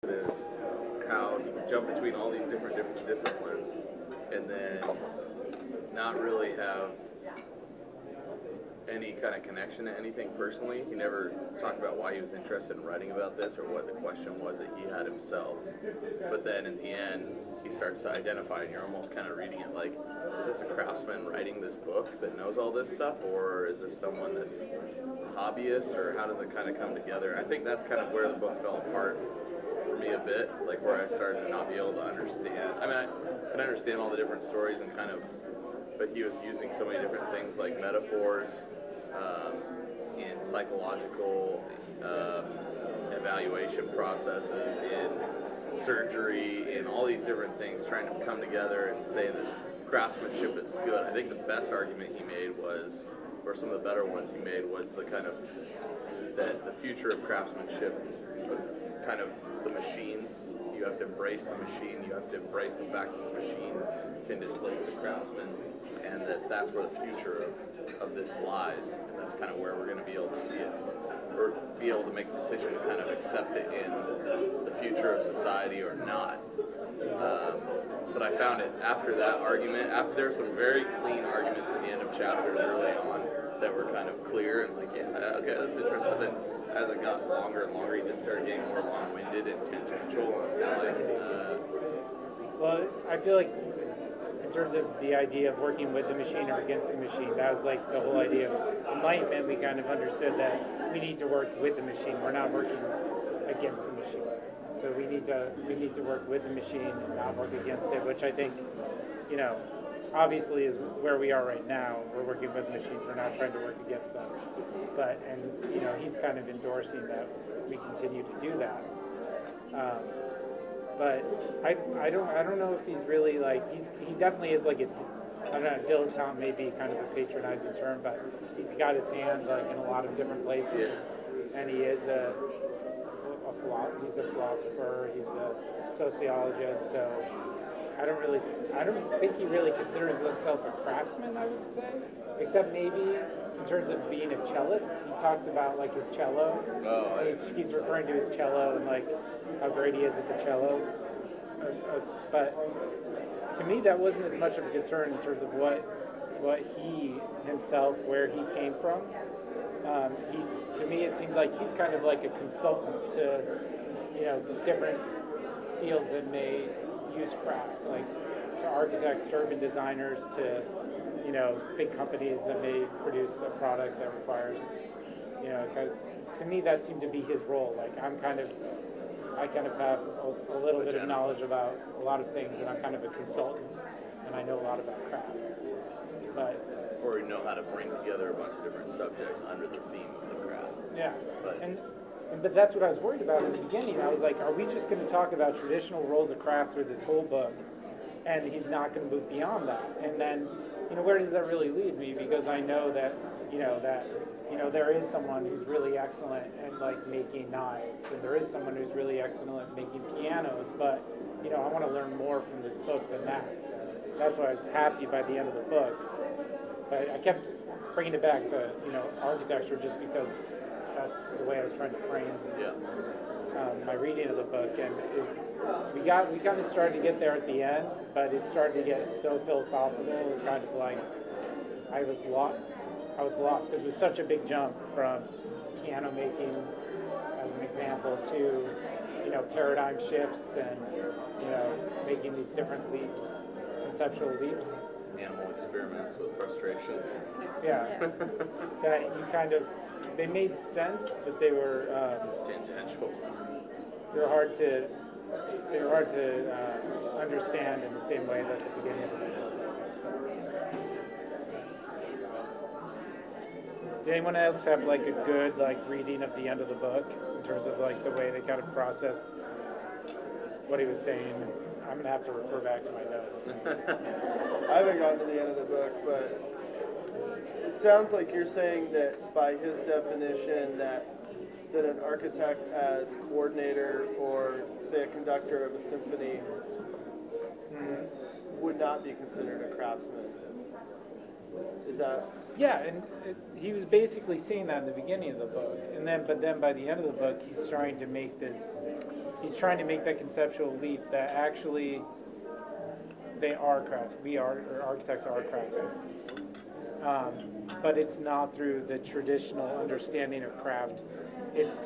is how he can jump between all these different disciplines and then not really have any kind of connection to anything personally. He never talked about why he was interested in writing about this or what the question was that he had himself. But then in the end, he starts to identify, and you're almost kind of reading it like, is this a craftsman writing this book that knows all this stuff, or is this someone that's a hobbyist, or how does it kind of come together? I think that's kind of where the book fell apart for me a bit, like where I started to not be able to understand. I mean, I can understand all the different stories and kind of, but he was using so many different things like metaphors, in psychological evaluation processes, in surgery, in all these different things, trying to come together and say that craftsmanship is good. I think the best argument he made was, or some of the better ones he made, was the kind of that the future of craftsmanship, kind of the machines. You have to embrace the machine. You have to embrace the fact that the machine can displace the craftsman, and that's where the future of this lies. And that's kind of where we're going to be able to see it, or be able to make a decision to kind of accept it in the future of society or not. But I found it after that argument, after there's some very clean arguments at the end of chapters early on that were kind of clear and like, yeah, okay, that's interesting. But then as it got longer and longer, he just started getting more long-winded and tangential, and it's kind of like... Well, I feel like in terms of the idea of working with the machine or against the machine, that was like the whole idea of enlightenment. We kind of understood that we need to work with the machine. We're not working against the machine. So we need to work with the machine and not work against it, which I think, obviously is where we are right now. We're working with machines. We're not trying to work against them. But he's kind of endorsing that we continue to do that. But I don't know if he's really like he definitely is like I don't know, dilettante may be kind of a patronizing term, but he's got his hand like in a lot of different places, and he is he's a philosopher, he's a sociologist, so I don't think he really considers himself a craftsman, I would say, except maybe in terms of being a cellist. He talks about like his cello. He keeps referring to his cello and like how great he is at the cello. But to me, that wasn't as much of a concern in terms of what he himself, where he came from. To me, it seems like he's kind of like a consultant to different fields that may use craft, like to architects, to urban designers, to big companies that may produce a product that requires, because to me that seemed to be his role. Like I kind of have a little bit of knowledge about a lot of things, and I'm kind of a consultant, and I know a lot about craft. Or you know how to bring together a bunch of different subjects under the theme of the craft. Yeah, but that's what I was worried about in the beginning. I was like, are we just going to talk about traditional roles of craft through this whole book, and he's not going to move beyond that? And then, where does that really leave me? Because I know that, there is someone who's really excellent at like making knives, and there is someone who's really excellent at making pianos. But, I want to learn more from this book than that. That's why I was happy by the end of the book. But I kept bringing it back to, architecture just because that's the way I was trying to frame my reading of the book. And we kind of started to get there at the end, but it started to get so philosophical, kind of like I was lost because it was such a big jump from piano making, as an example, to paradigm shifts and making these different leaps, conceptual leaps. Animal experiments with frustration. Yeah, that you they made sense, but they were tangential. They were hard to understand in the same way that the beginning of the book was. Did anyone else have like a good reading of the end of the book in terms of like the way they kind of processed what he was saying? I'm gonna have to refer back to my notes. I haven't gotten to the end of the book, but it sounds like you're saying that by his definition that an architect as coordinator or say a conductor of a symphony would not be considered a craftsman. Is that? Yeah, and he was basically saying that in the beginning of the book, and then by the end of the book, he's trying to make that conceptual leap that actually they are crafts. We are, or architects are craftsmen. But it's not through the traditional understanding of craft. It's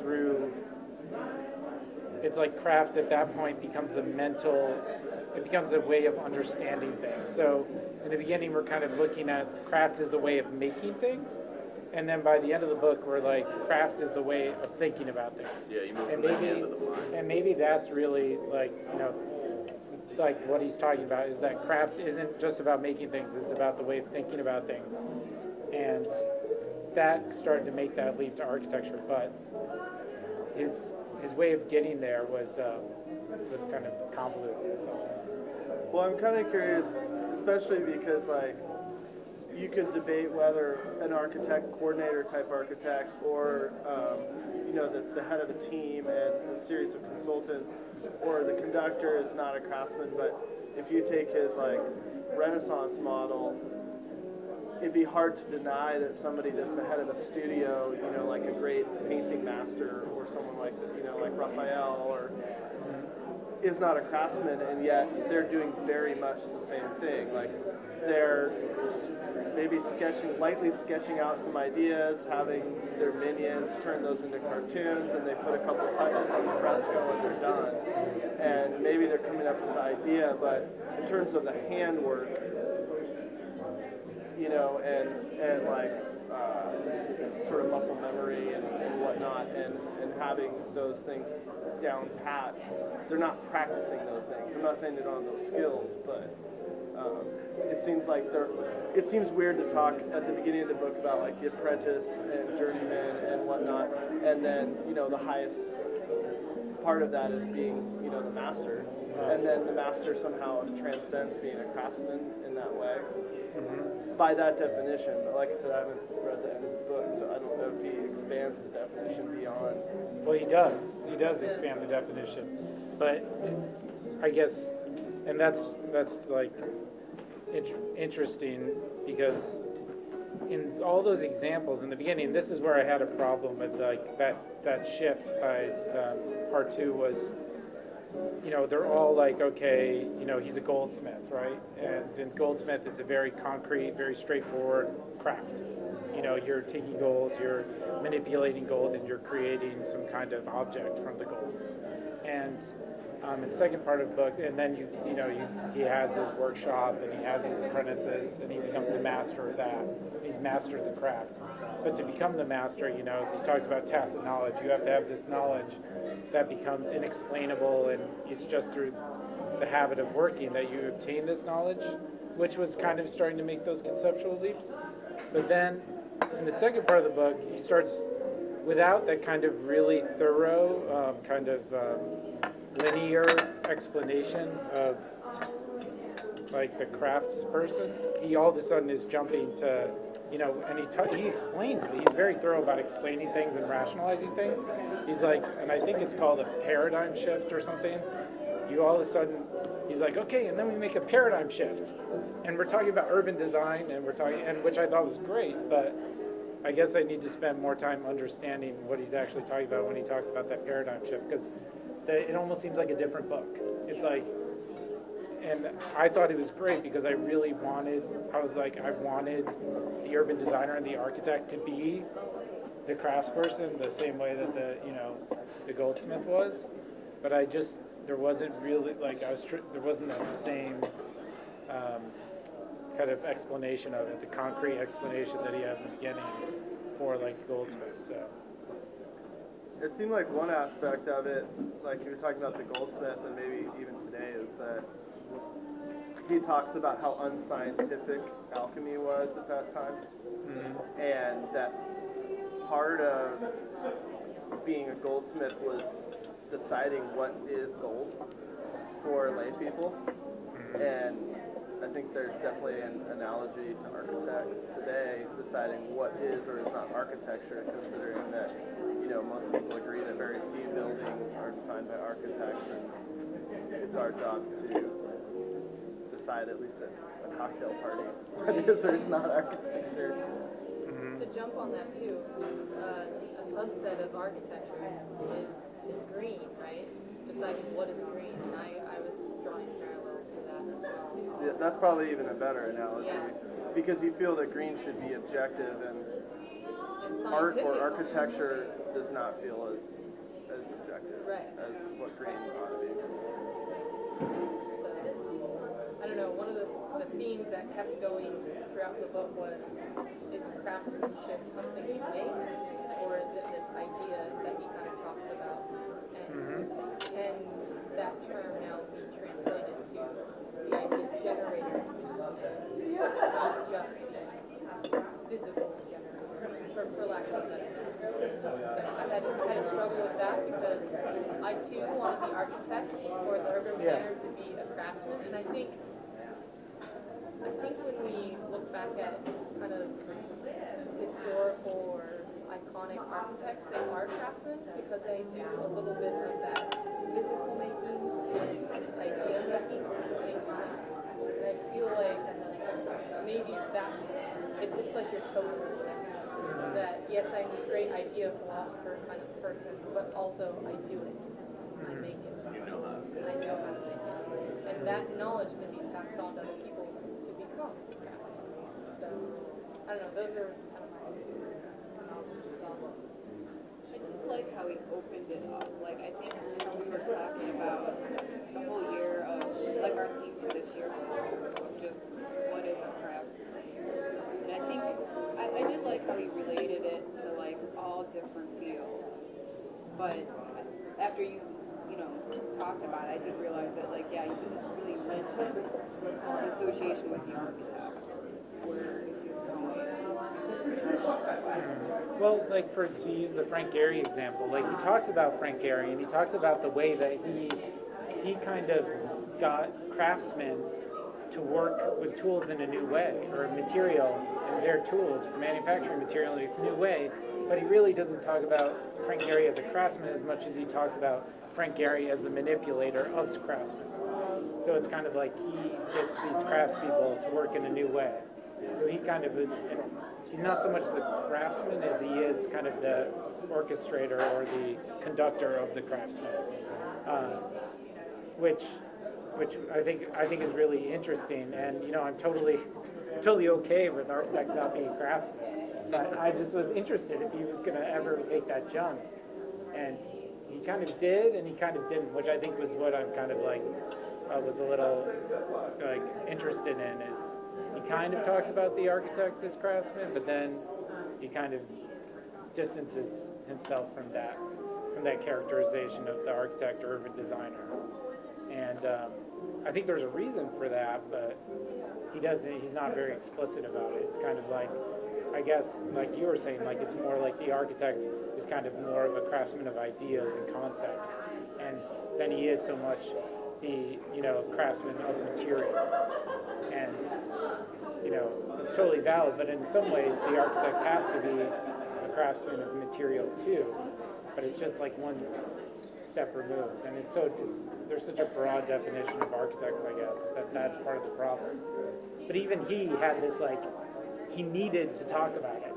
like craft at that point becomes it becomes a way of understanding things. So in the beginning, we're kind of looking at craft as the way of making things. And then by the end of the book, we're like, craft is the way of thinking about things. Yeah, you move from the hand to the mind. And maybe that's really like what he's talking about is that craft isn't just about making things, it's about the way of thinking about things. And that started to make that leap to architecture, but his way of getting there was kind of convoluted. Well, I'm kind of curious, especially because like you could debate whether an architect, coordinator type architect, or that's the head of a team and a series of consultants, or the conductor is not a craftsman. But if you take his like Renaissance model, it'd be hard to deny that somebody that's the head of a studio, like a great painting master or someone like that, like Raphael, or is not a craftsman, and yet they're doing very much the same thing. Like they're maybe lightly sketching out some ideas, having their minions turn those into cartoons, and they put a couple touches on the fresco and they're done. And maybe they're coming up with the idea, but in terms of the handwork, and like sort of muscle memory and whatnot, and having those things down pat, they're not practicing those things. I'm not saying they don't have those skills, but it seems weird to talk at the beginning of the book about like the apprentice and journeyman and whatnot, and then the highest part of that is being the master, and then the master somehow transcends being a craftsman in that way. By that definition. But like I said, I haven't read the end of the book, so I don't know if he expands the definition beyond. Well, he does. He does expand the definition, but I guess, and that's like interesting because in all those examples in the beginning, this is where I had a problem with like that shift by part two was. They're all like, okay, he's a goldsmith, right? And in goldsmith, it's a very concrete, very straightforward craft. You're taking gold, you're manipulating gold, and you're creating some kind of object from the gold. And in the second part of the book, and then he has his workshop, and he has his apprentices, and he becomes the master of that. He's master of the craft. But to become the master, he talks about tacit knowledge. You have to have this knowledge that becomes inexplainable, and it's just through the habit of working that you obtain this knowledge, which was kind of starting to make those conceptual leaps. But then, in the second part of the book, he starts, without that kind of really thorough, linear explanation of like the crafts person, he all of a sudden is jumping to, and he explains it. He's very thorough about explaining things and rationalizing things. He's like, and I think it's called a paradigm shift or something. You all of a sudden, he's like, okay, and then we make a paradigm shift, and we're talking about urban design, and which I thought was great, but I guess I need to spend more time understanding what he's actually talking about when he talks about that paradigm shift, because it almost seems like a different book. It's like, and I thought it was great because I wanted the urban designer and the architect to be the craftsperson the same way that the goldsmith was, but there wasn't really there wasn't that same kind of explanation of it, the concrete explanation that he had in the beginning for like the goldsmith. So it seemed like one aspect of it, like you were talking about the goldsmith, and maybe even today, is that he talks about how unscientific alchemy was at that time, and that part of being a goldsmith was deciding what is gold for lay people. And I think there's definitely an analogy to architects today deciding what is or is not architecture, considering that most people agree that very few buildings are designed by architects, and it's our job to decide, at least at a cocktail party, because there's not architecture. To jump on that too, a subset of architecture is green, right? Deciding what is green, and I was drawing parallels to that as well. Yeah, that's probably even a better analogy, because you feel that green should be objective, and art or architecture does not feel as objective as what green ought to be. I don't know, one of the themes that kept going throughout the book was, is craftsmanship something you make, or is it this idea that he kind of talks about? And can that term now be translated to the idea of generator, not just physical generator, for lack of a better term. So I had a struggle with that, because I too wanted the architect or the urban planner to be a craftsman, and I think when we look back at kind of historical or iconic architects, they are craftsmen because they do a little bit of that physical making and idea making at the same time. And I feel like maybe it's like your totem connection. That yes, I'm this great idea philosopher kind of person, but also I do it. I make it. You know how. I know how to make it. And that knowledge can be passed on to other people to become craftsmen. So, I don't know, those are kind of my synopsis thoughts. I did like how he opened it up. Like, I think we were talking about the whole year of, like, our theme for this year was just what is a craftsman. And I think, I did like how he related it to, like, all different fields. But after you talked about it, I did realize that, like, yeah, you didn't really mention the association with the architect. Where is this going? Well, like to use the Frank Gehry example, like he talks about Frank Gehry, and he talks about the way that he kind of got craftsmen to work with tools in a new way, or material and their tools, manufacturing material in a new way. But he really doesn't talk about Frank Gehry as a craftsman as much as he talks about Frank Gehry as the manipulator of craftsmen. So it's kind of like he gets these craftspeople to work in a new way. So he kind of, he's not so much the craftsman as he is kind of the orchestrator or the conductor of the craftsman, which I think is really interesting. And I'm totally okay with architects not being craftsmen. But I just was interested if he was going to ever make that jump, and he kind of did, and he kind of didn't, which I think was what I'm kind of like was a little like interested in. Is he kind of talks about the architect as craftsman, but then he kind of distances himself from that characterization of the architect or urban designer. And I think there's a reason for that, but he's not very explicit about it. It's kind of like, I guess, like you were saying, like it's more like the architect is kind of more of a craftsman of ideas and concepts, and than he is so much the craftsman of material. And it's totally valid, but in some ways the architect has to be a craftsman of material too. But it's just like one step removed, and there's such a broad definition of architects, I guess, that's part of the problem. But even he had this he needed to talk about it,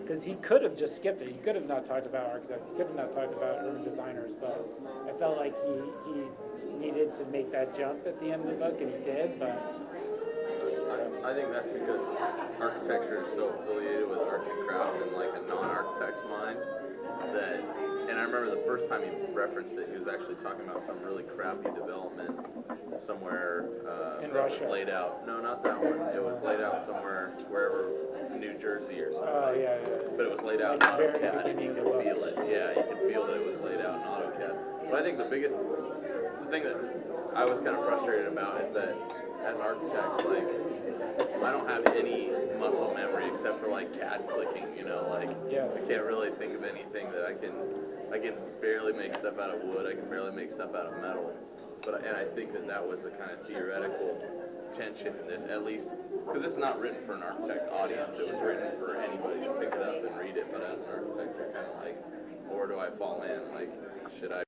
because he could have just skipped it. He could have not talked about architects. He could have not talked about urban designers. But I felt like he needed to make that jump at the end of the book, and he did. But I think that's because architecture is so affiliated with arts and crafts in like a non-architect's mind that. And I remember the first time he referenced it, he was actually talking about some really crappy development somewhere in that Russia. was laid out. No, not that one. It was laid out somewhere, wherever, New Jersey or something. Oh, yeah. But it was laid out in AutoCAD, and you could feel it. Yeah, you could feel that it was laid out in AutoCAD. But I think the thing that I was kind of frustrated about is that as architects, I don't have any muscle memory except for CAD clicking, Yes. I can't really think of anything that I can barely make stuff out of wood, I can barely make stuff out of metal. And I think that was a kind of theoretical tension in this, at least, because it's not written for an architect audience, it was written for anybody to pick it up and read it, but as an architect, you're kind of where do I fall in? Should I